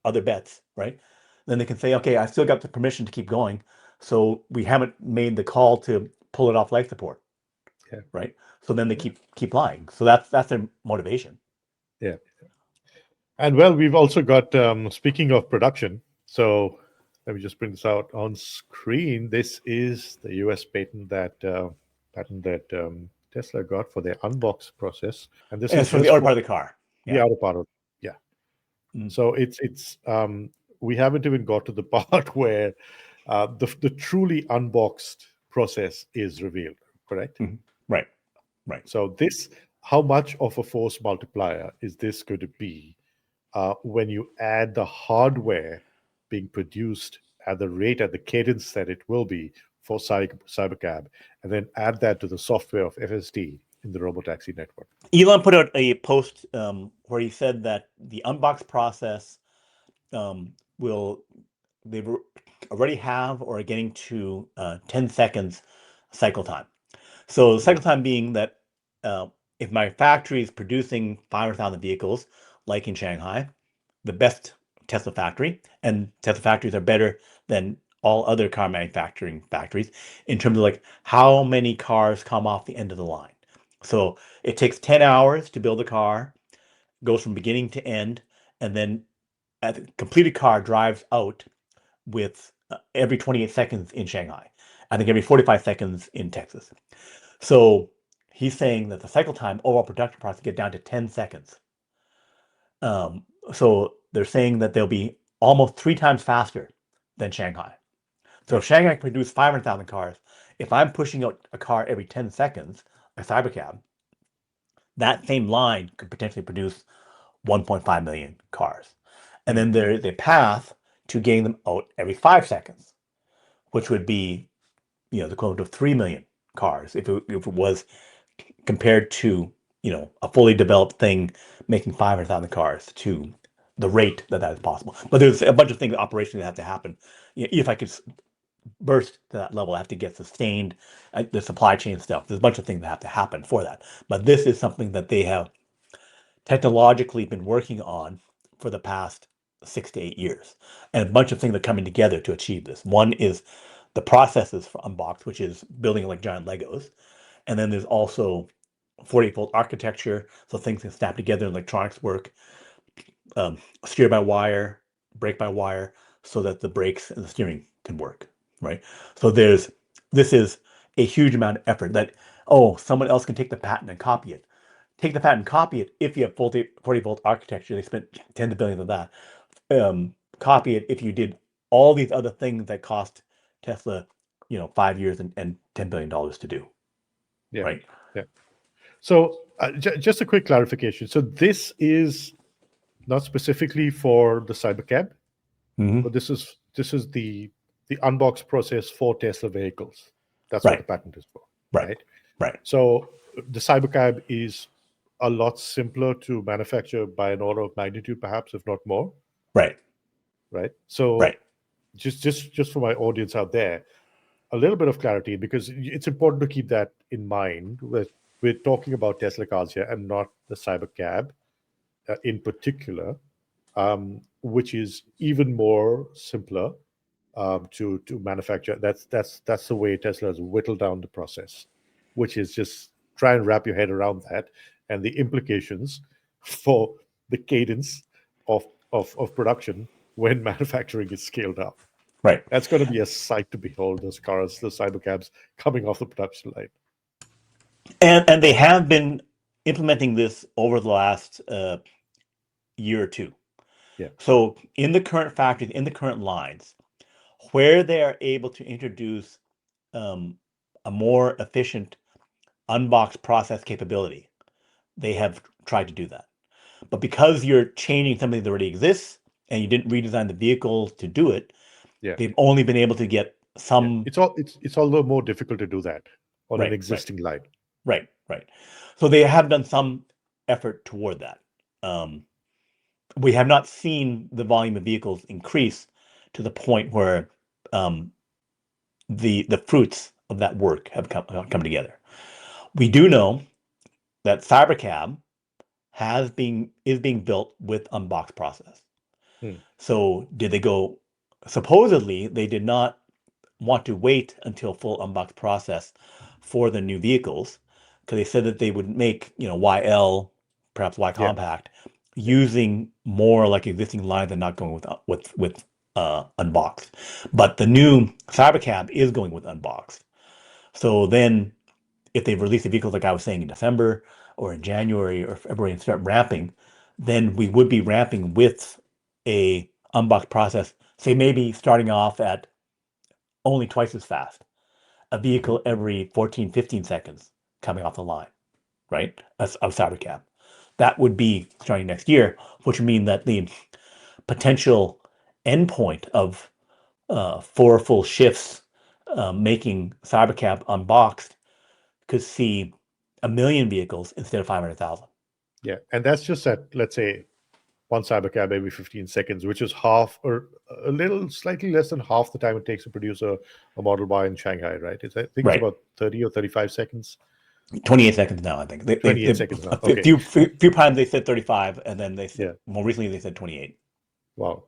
other bets, right? Then they can say, okay, I still got the permission to keep going. So we haven't made the call to pull it off life support. Yeah. Right. So then they keep lying. So that's their motivation. Yeah. And well, we've also got, speaking of production, so let me just bring this out on screen. This is the US patent that Tesla got for their unboxed process. And this And is it's from the just outer part of the car. the outer part of, Mm. So it's we haven't even got to the part where the truly unboxed process is revealed, correct? Mhm. Right. So this, how much of a force multiplier is this going to be when you add the hardware being produced at the cadence that it will be for Cybercab, and then add that to the software of FSD in the Robotaxi network? Elon put out a post where he said that the unbox process they already have or are getting to 10 seconds cycle time. So the cycle time being that if my factory is producing 500,000 vehicles, like in Shanghai, the best Tesla factory, and Tesla factories are better than all other car manufacturing factories in terms of like how many cars come off the end of the line. So it takes 10 hours to build a car, goes from beginning to end, and then a completed car drives out with every 28 seconds in Shanghai. I think every 45 seconds in Texas. So he's saying that the cycle time overall production process get down to 10 seconds. So they're saying that they'll be almost 3 times faster than Shanghai. So if Shanghai can produce 500,000 cars, if I'm pushing out a car every 10 seconds, a Cybercab, that same line could potentially produce 1.5 million cars. And then there's a path to getting them out every 5 seconds, which would be, the equivalent of 3 million cars if it was compared to, a fully developed thing making 500,000 cars to the rate that is possible. But there's a bunch of things operationally that have to happen. If I could burst to that level, I have to get sustained the supply chain stuff. There's a bunch of things that have to happen for that. But this is something that they have technologically been working on for the past 6 to 8 years. And a bunch of things are coming together to achieve this. One is the processes for Unboxed, which is building like giant Legos. And then there's also 48-volt architecture, so things can snap together, electronics work, steer by wire, brake by wire, so that the brakes and the steering can work, right? So this is a huge amount of effort that, someone else can take the patent and copy it. Take the patent, copy it if you have 40-volt architecture. They spent tens of billions of that. Copy it if you did all these other things that cost Tesla, 5 years and $10 billion to do. Yeah. Right. Yeah. So just a quick clarification. So this is not specifically for the Cybercab, but this is the unboxed process for Tesla vehicles. That's what the patent is for. Right. So the Cybercab is a lot simpler to manufacture by an order of magnitude, perhaps, if not more. Right. So just for my audience out there, a little bit of clarity, because it's important to keep that in mind. We're talking about Tesla cars here and not the Cybercab in particular, which is even more simpler to manufacture. That's the way Tesla has whittled down the process, which is just try and wrap your head around that and the implications for the cadence of production when manufacturing is scaled up. Right. That's going to be a sight to behold, those cars, the Cybercabs coming off the production line. And they have been implementing this over the last year or two. Yeah. So in the current factories, in the current lines, where they are able to introduce a more efficient unboxed process capability, they have tried to do that. But because you're changing something that already exists and you didn't redesign the vehicle to do it, Yeah. they've only been able to get some. It's a little more difficult to do that on Right, an existing line. Right. So they have done some effort toward that. We have not seen the volume of vehicles increase to the point where the fruits of that work have come together. We do know that Cybercab is being built with unboxed process. So did they go? Supposedly, they did not want to wait until full unboxed process for the new vehicles because they said that they would make YL, perhaps Y compact, using more like existing lines and not going with unboxed. But the new Cybercab is going with unboxed. So then, if they release the vehicles like I was saying in December or in January or February and start ramping, then we would be ramping with a unboxed process, say maybe starting off at only twice as fast, a vehicle every 14, 15 seconds coming off the line, right? Of Cybercab. That would be starting next year, which would mean that the potential endpoint of 4 full shifts making Cybercab unboxed could see 1 million vehicles instead of 500,000. Yeah, and that's just at, let's say, one Cybercab every 15 seconds, which is half or a little slightly less than half the time it takes to produce a Model Y in Shanghai, right? I think it's about 30 or 35 seconds. 28 seconds now, I think. 28 seconds now. A few times they said 35, and then they said, more recently they said 28. Wow.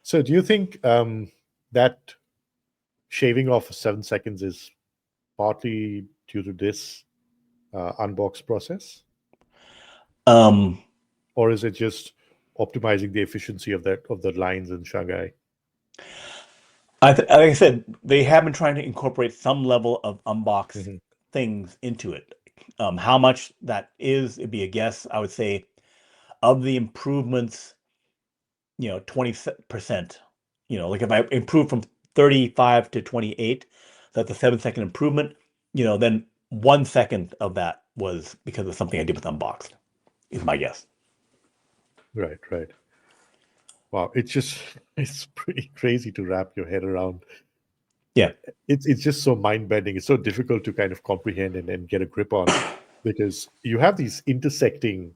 So do you think that shaving off 7 seconds is partly due to this unboxed process? Or is it just optimizing the efficiency of the lines in Shanghai? Like I said, they have been trying to incorporate some level of unboxed things into it. How much that is, it'd be a guess. I would say of the improvements, 20%. Like if I improve from 35 to 28, that's a 7-second improvement. Then 1 second of that was because of something I did with unboxed, is my guess. Right. Wow, it's pretty crazy to wrap your head around. Yeah. It's just so mind-bending. It's so difficult to kind of comprehend and get a grip on, because you have these intersecting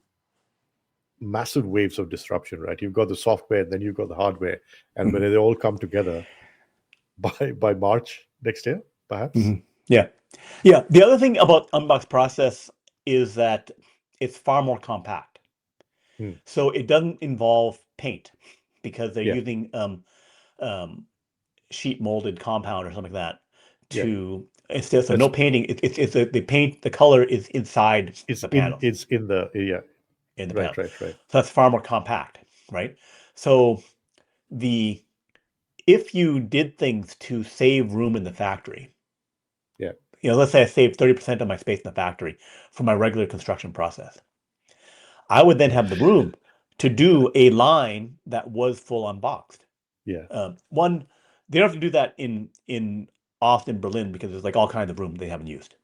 massive waves of disruption, right? You've got the software, and then you've got the hardware, and when they all come together by March next year, perhaps. Yeah. The other thing about unboxed process is that it's far more compact. So it doesn't involve paint because they're using sheet molded compound or something like that instead. So no painting. It's the paint. The color is inside the panel. It's in the in the right. panel. So that's far more compact, right? So if you did things to save room in the factory, let's say I saved 30% of my space in the factory for my regular construction process, I would then have the room to do a line that was full unboxed. One, they don't have to do that in Austin, Berlin, because there's like all kinds of room they haven't used,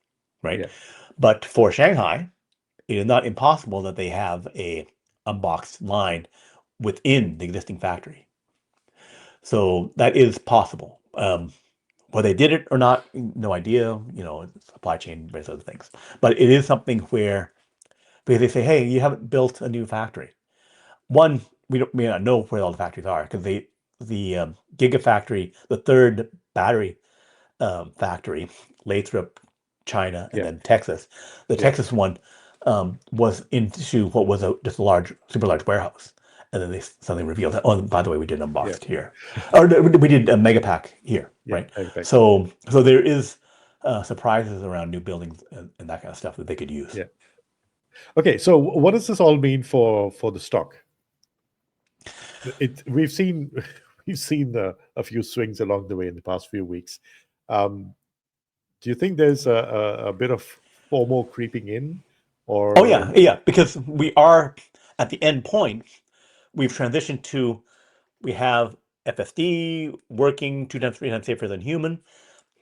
right? But for Shanghai, it is not impossible that they have a unboxed line within the existing factory. So that is possible. Whether they did it or not, no idea. Supply chain, various other things. But it is something where, because they say, hey, you haven't built a new factory. One, we may not know where all the factories are, because the Gigafactory, the third battery factory, Lathrop, China, and then Texas. The Texas one was into what was just a super large warehouse. And then they suddenly revealed that, oh, by the way, we did Unboxed here. Or we did a Megapack here, right? So there is surprises around new buildings and that kind of stuff that they could use. Okay, so what does this all mean for the stock? We've seen a few swings along the way in the past few weeks. Do you think there's a bit of FOMO creeping in? Or Oh yeah, because we are at the end point we've transitioned to, we have FSD working 2 times, 3 times safer than human.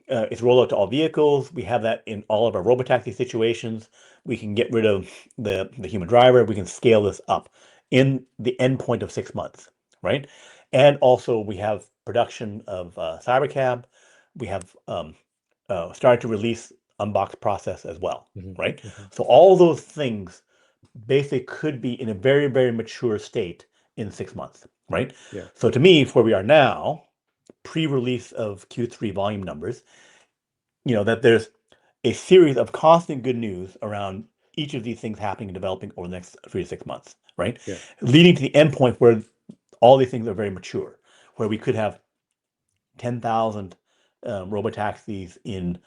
It's rolled out to all vehicles. We have that in all of our robotaxi situations. We can get rid of the human driver. We can scale this up in the endpoint of 6 months, right? And also we have production of Cybercab. We have started to release Unboxed process as well, right? So all those things basically could be in a very, very mature state in 6 months, right? Yeah. So to me, where we are now, pre-release of Q3 volume numbers, that there's a series of constant good news around each of these things happening and developing over the next 3 to 6 months, right? Yeah. Leading to the endpoint where all these things are very mature, where we could have 10,000 robotaxis in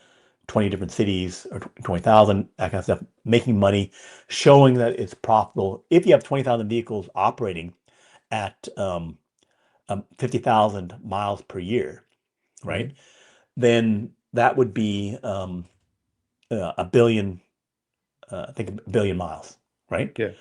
20 different cities, or 20,000, that kind of stuff, making money, showing that it's profitable. If you have 20,000 vehicles operating at 50,000 miles per year, right? Then that would be a billion, I think a billion miles, right? Yeah.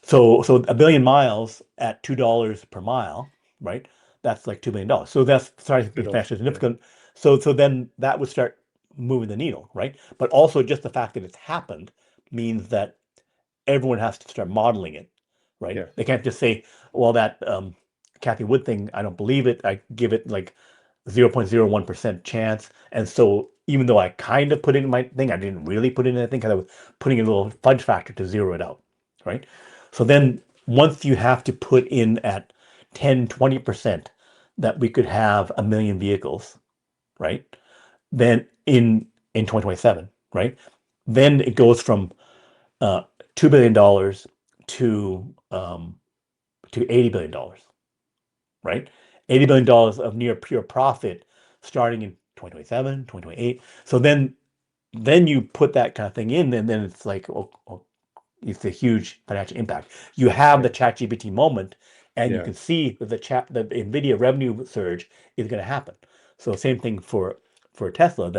So a billion miles at $2 per mile, right? That's like $2 billion. So that's starting to be financially significant. So then that would start moving the needle, right? But also just the fact that it's happened means that everyone has to start modeling it, right? Yeah. They can't just say, well, that Kathy Wood thing, I don't believe it. I give it like 0.01% chance. And so even though I kind of put it in my thing, I didn't really put it in anything because I was putting a little fudge factor to zero it out, right? So then once you have to put in at 10, 20% that we could have 1 million vehicles, right? Then in 2027, right? Then it goes from $2 billion to $80 billion, right? $80 billion of near pure profit starting in 2027, 2028. So then you put that kind of thing in, and then it's like, it's a huge financial impact. You have the ChatGPT moment, and you can see that the NVIDIA revenue surge is going to happen. So same thing for Tesla,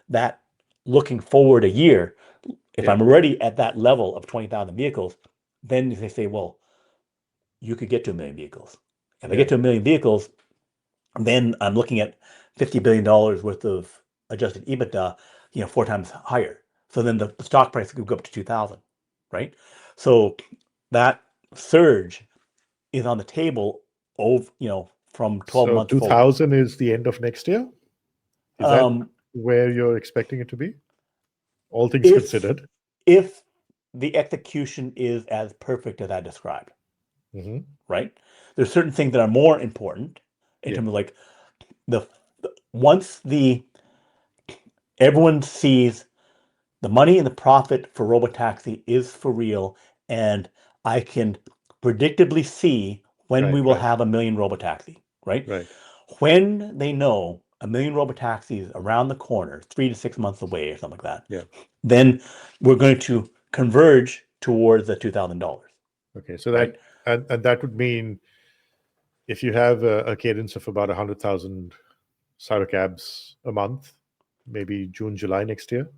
that looking forward a year, if I'm already at that level of 20,000 vehicles, then they say, well, you could get to 1 million vehicles. If I get to 1 million vehicles, then I'm looking at $50 billion worth of adjusted EBITDA, 4 times higher. So then the stock price could go up to 2,000, right? So that surge is on the table over, from 12 months forward. 2,000 is the end of next year? Is that where you're expecting it to be? All things considered. If the execution is as perfect as I described, right? There's certain things that are more important in terms of like once everyone sees the money and the profit for Robotaxi is for real, and I can predictably see when we will have 1 million Robotaxi, right? When they know 1 million Robotaxis around the corner, 3 to 6 months away or something like that, then we're going to converge towards the $2,000. Okay, so that and that would mean if you have a cadence of about 100,000 Cybercabs a month, maybe June, July next year.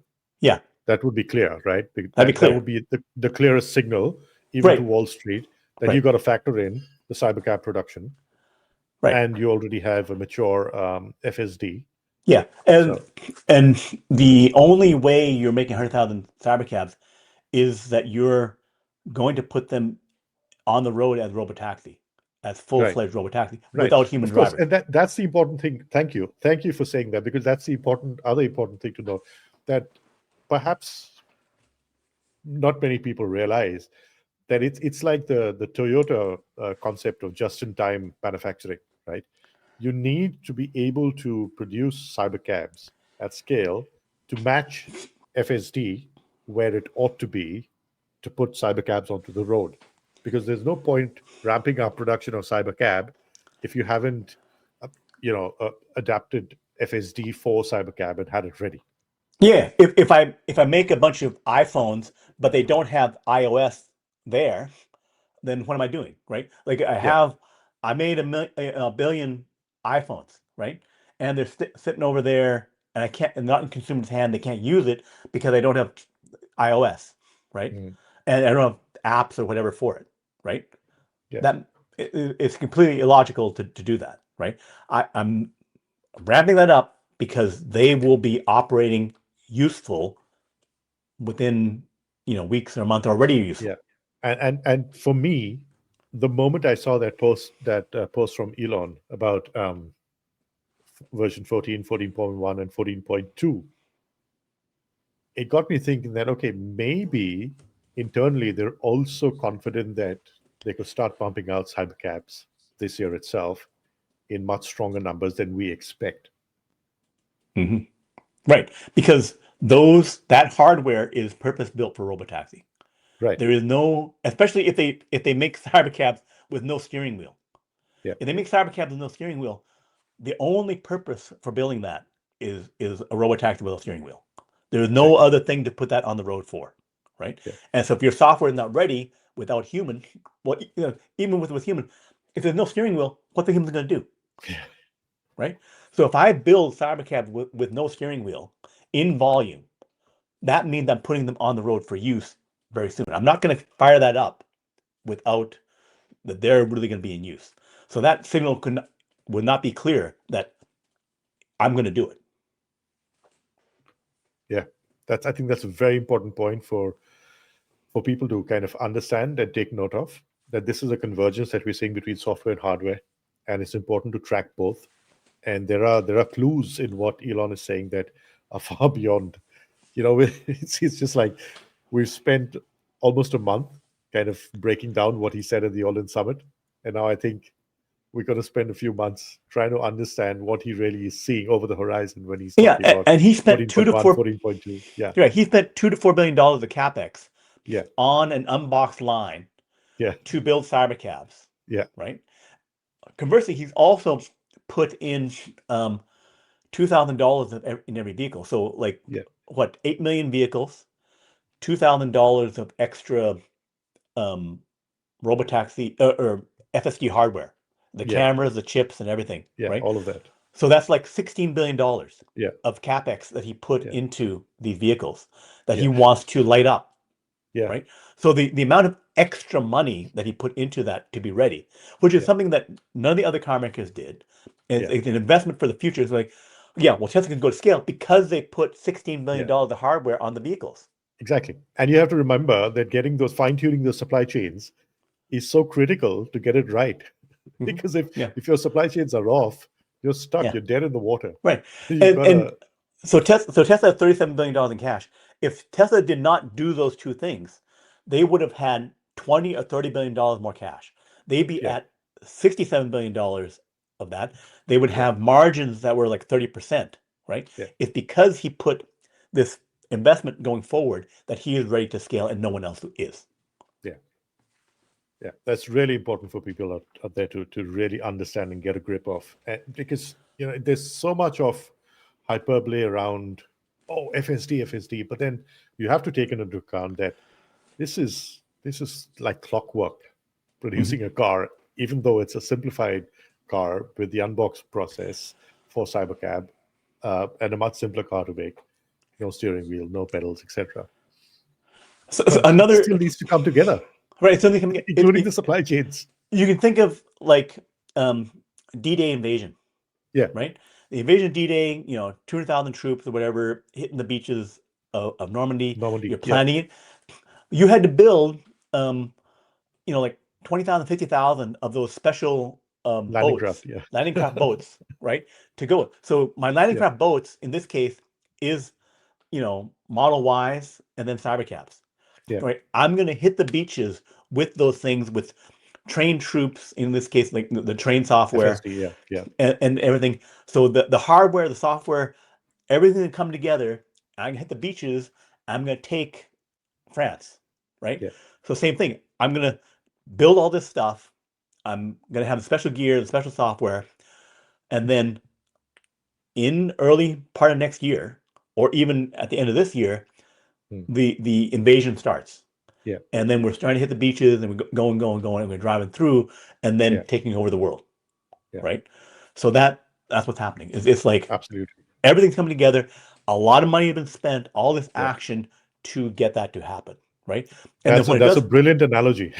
Yeah, that would be clear, right? That'd be clear. That would be the clearest signal, even to Wall Street, that you got to factor in the Cybercab production, and you already have a mature FSD. Yeah, and the only way you're making 100,000 Cybercabs is that you're going to put them on the road as Robotaxi, as full-fledged Robotaxi, without human drivers. And that's the important thing. Thank you for saying that, because that's the other important thing to know, that perhaps not many people realize that it's like the Toyota concept of just-in-time manufacturing, right? You need to be able to produce Cybercabs at scale to match FSD where it ought to be to put Cybercabs onto the road. Because there's no point ramping up production of Cybercab if you haven't, adapted FSD for Cybercab and had it ready. Yeah, if I make a bunch of iPhones but they don't have iOS there, then what am I doing, right? Like I made a billion iPhones, right? And they're sitting over there, and I can't, and not in consumers' hand. They can't use it because I don't have iOS, right? And I don't have apps or whatever for it, right? Yeah. That it's completely illogical to do that, right? I'm ramping that up because they will be operating useful within weeks or a month, already useful. Yeah, and for me, the moment I saw that post from Elon about version 14, 14.1, and 14.2, it got me thinking that, okay, maybe internally they're also confident that they could start pumping out Cybercabs this year itself in much stronger numbers than we expect. Mhm. Right, because that hardware is purpose built for Robotaxi. Right. There is no, especially if they make Cybercabs with no steering wheel. Yeah. If they make Cybercabs with no steering wheel, the only purpose for building that is a Robotaxi with a steering wheel. There is no other thing to put that on the road for, right? Yeah. And so if your software is not ready without human, well, even with human, if there's no steering wheel, what the human's going to do? Yeah. Right? So if I build Cybercabs with no steering wheel in volume, that means I'm putting them on the road for use very soon. I'm not going to fire that up without that they're really going to be in use. So that signal would not be clear that I'm going to do it. Yeah, I think that's a very important point for people to kind of understand and take note of, that this is a convergence that we're seeing between software and hardware, and it's important to track both. And there are clues in what Elon is saying that are far beyond. It's just like we've spent almost a month kind of breaking down what he said at the All-In Summit, and now I think we're going to spend a few months trying to understand what he really is seeing over the horizon when he's talking about and he spent 14.1, 14.2. Yeah. Right, he spent $2 to $4 billion of capex. Yeah. On an unboxed line. Yeah. To build Cybercabs. Yeah. Right. Conversely, he's also put in $2,000 in every vehicle. So like 8 million vehicles, $2,000 of extra Robotaxi or FSD hardware, the cameras, the chips, and everything. Yeah, right? all of that. So that's like $16 billion of capex that he put into these vehicles that he wants to light up. Yeah. Right. So the amount of extra money that he put into that to be ready, which is something that none of the other car makers did. It's an investment for the future. It's like, well, Tesla can go to scale because they put $16 billion of hardware on the vehicles. Exactly. And you have to remember that getting those fine-tuning those supply chains is so critical to get it right. Because if your supply chains are off, you're stuck. You're dead in the water. Right. And so Tesla has $37 billion in cash. If Tesla did not do those two things, they would have had $20 or $30 billion more cash. They'd be at $67 billion of that. They would have margins that were like 30%, right? It's because he put this investment going forward that he is ready to scale and no one else is. Yeah, that's really important for people out there to really understand and get a grip of. Because there's so much of hyperbole around, FSD, but then you have to take into account that this is like clockwork, producing a car, even though it's a simplified car with the Unboxed process for Cybercab, and a much simpler car to make. No steering wheel, no pedals, etc. So another it still needs to come together. Right, so including the supply chains. You can think of like D-Day invasion. Yeah. Right? The invasion of D-Day, 200,000 troops or whatever hitting the beaches of Normandy. You're planning it. You had to build, like 20,000, 50,000 of those special landing boats, craft, landing craft boats, right? To go. So my landing craft boats in this case is, Model Ys and then Cybercabs. Right. I'm going to hit the beaches with those things, with trained troops, in this case, like the train software FSD, and everything. So the hardware, the software, everything to come together. I'm going to hit the beaches. I'm going to take France. Right. So same thing. I'm going to build all this stuff. I'm going to have the special gear, the special software. And then in early part of next year, or even at the end of this year, the invasion starts. And then we're starting to hit the beaches and we're going, and we're driving through and then taking over the world. Right. So that's what's happening. It's like absolutely everything's coming together. A lot of money has been spent, all this action to get that to happen. Right. And that's a brilliant analogy.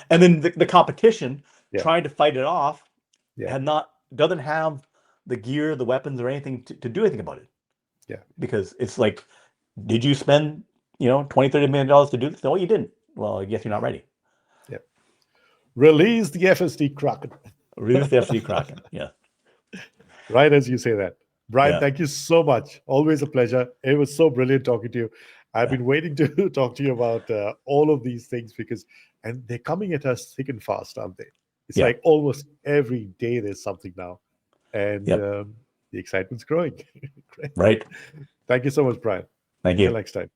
And then the competition, Yeah. trying to fight it off Yeah. doesn't have the gear, the weapons, or anything to do anything about it. Yeah. Because it's like, did you spend, $20-30 million to do this? No, you didn't. Well, I guess you're not ready. Yeah. Release the FSD Kraken. Release the FSD Kraken. Yeah. Right as you say that. Brian, Yeah. thank you so much. Always a pleasure. It was so brilliant talking to you. I've Yeah. been waiting to talk to you about all of these things and they're coming at us thick and fast, aren't they? It's Yeah. like almost every day there's something now. And Yep. the excitement's growing. Great. Right. Thank you so much, Brian. Thank you. Until next time.